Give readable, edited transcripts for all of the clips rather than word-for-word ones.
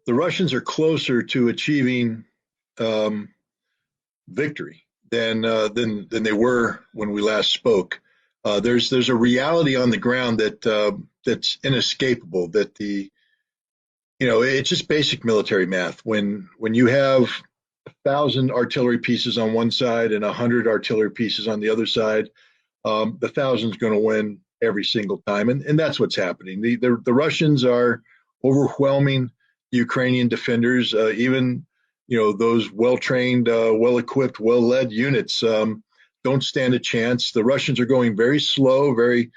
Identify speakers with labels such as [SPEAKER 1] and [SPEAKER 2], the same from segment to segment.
[SPEAKER 1] the Russians are closer to achieving um, victory than they were when we last spoke. There's a reality on the ground that's inescapable. That it's just basic military math. When you have 1,000 artillery pieces on one side and 100 artillery pieces on the other side, the thousand's going to win every single time, and that's what's happening. The Russians are overwhelming the Ukrainian defenders. Even those well-trained, well-equipped, well-led units don't stand a chance. The Russians are going very slow, very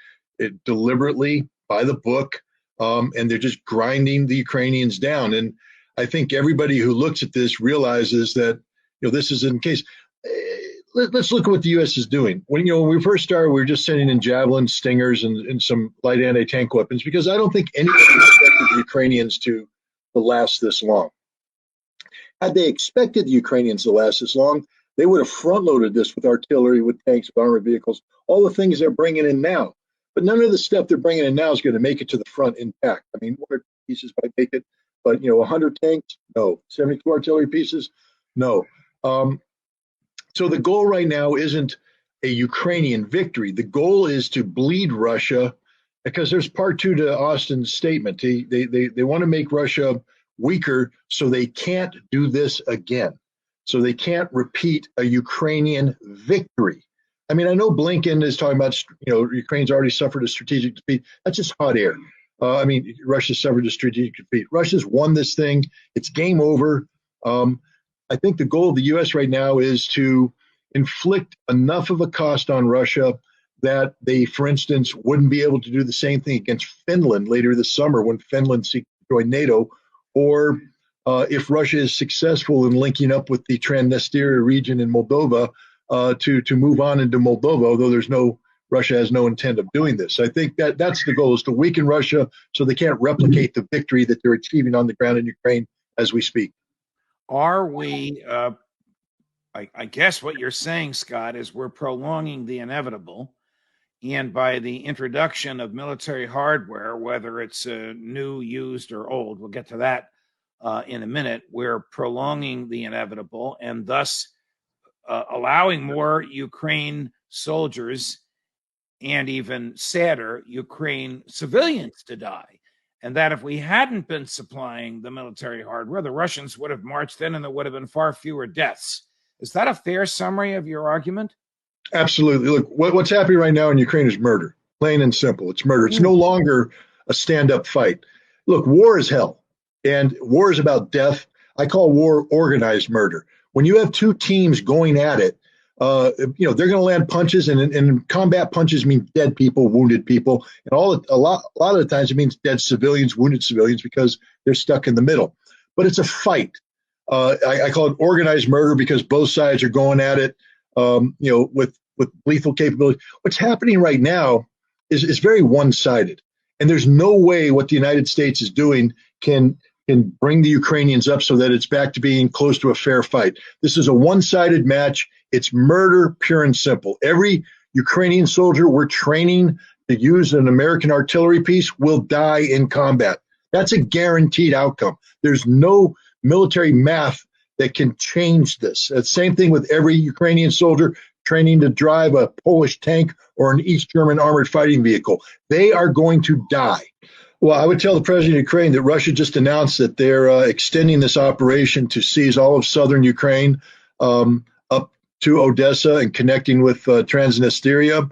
[SPEAKER 1] deliberately by the book, and they're just grinding the Ukrainians down. And I think everybody who looks at this realizes that this is in case. Let's look at what the U.S. is doing. When we first started, we were just sending in javelins, stingers, and some light anti-tank weapons because I don't think anybody expected the Ukrainians to last this long. Had they expected the Ukrainians to last this long, they would have front-loaded this with artillery, with tanks, with armored vehicles, all the things they're bringing in now. But none of the stuff they're bringing in now is going to make it to the front intact. I mean, 100 pieces might make it, but 100 tanks, no. 72 artillery pieces, no. So the goal right now isn't a Ukrainian victory. The goal is to bleed Russia, because there's part two to Austin's statement. They want to make Russia weaker so they can't do this again. So they can't repeat a Ukrainian victory. I mean, I know Blinken is talking about, Ukraine's already suffered a strategic defeat. That's just hot air. Russia suffered a strategic defeat. Russia's won this thing. It's game over. I think the goal of the U.S. right now is to inflict enough of a cost on Russia that they, for instance, wouldn't be able to do the same thing against Finland later this summer when Finland seeks to join NATO, or if Russia is successful in linking up with the Transnistria region in Moldova to move on into Moldova, although Russia has no intent of doing this. I think that's the goal, is to weaken Russia so they can't replicate the victory that they're achieving on the ground in Ukraine as we speak.
[SPEAKER 2] Are we, I guess what you're saying, Scott, is we're prolonging the inevitable. And by the introduction of military hardware, whether it's new, used, or old, we'll get to that in a minute, we're prolonging the inevitable and thus allowing more Ukraine soldiers and, even sadder, Ukraine civilians to die. And that if we hadn't been supplying the military hardware, the Russians would have marched in and there would have been far fewer deaths. Is that a fair summary of your argument?
[SPEAKER 1] Absolutely. Look, what's happening right now in Ukraine is murder, plain and simple. It's murder. It's no longer a stand-up fight. Look, war is hell, and war is about death. I call war organized murder. When you have two teams going at it, they're going to land punches, and combat punches mean dead people, wounded people, and a lot of the times it means dead civilians, wounded civilians, because they're stuck in the middle. But it's a fight. I call it organized murder because both sides are going at it, with lethal capability. What's happening right now is very one-sided, and there's no way what the United States is doing can bring the Ukrainians up so that it's back to being close to a fair fight. This is a one-sided match. It's murder, pure and simple. Every Ukrainian soldier we're training to use an American artillery piece will die in combat. That's a guaranteed outcome. There's no military math that can change this. The same thing with every Ukrainian soldier training to drive a Polish tank or an East German armored fighting vehicle. They are going to die. Well, I would tell the president of Ukraine that Russia just announced that they're extending this operation to seize all of southern Ukraine up to Odessa and connecting with Transnistria,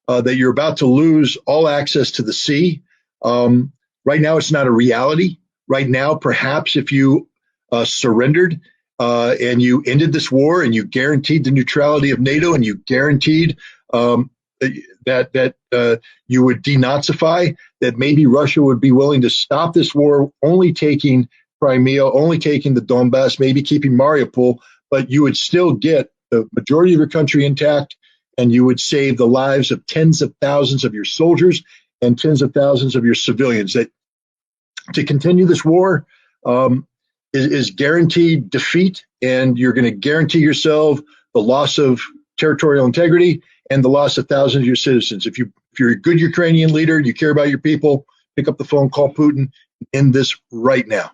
[SPEAKER 1] that you're about to lose all access to the sea. Right now, it's not a reality. Right now, perhaps if you surrendered and you ended this war and you guaranteed the neutrality of NATO and you guaranteed that you would denazify, that maybe Russia would be willing to stop this war, only taking Crimea, only taking the Donbass, maybe keeping Mariupol, but you would still get the majority of your country intact, and you would save the lives of tens of thousands of your soldiers and tens of thousands of your civilians. That to continue this war is guaranteed defeat, and you're going to guarantee yourself the loss of territorial integrity and the loss of thousands of your citizens. If you're a good Ukrainian leader, you care about your people, pick up the phone, call Putin, end this right now.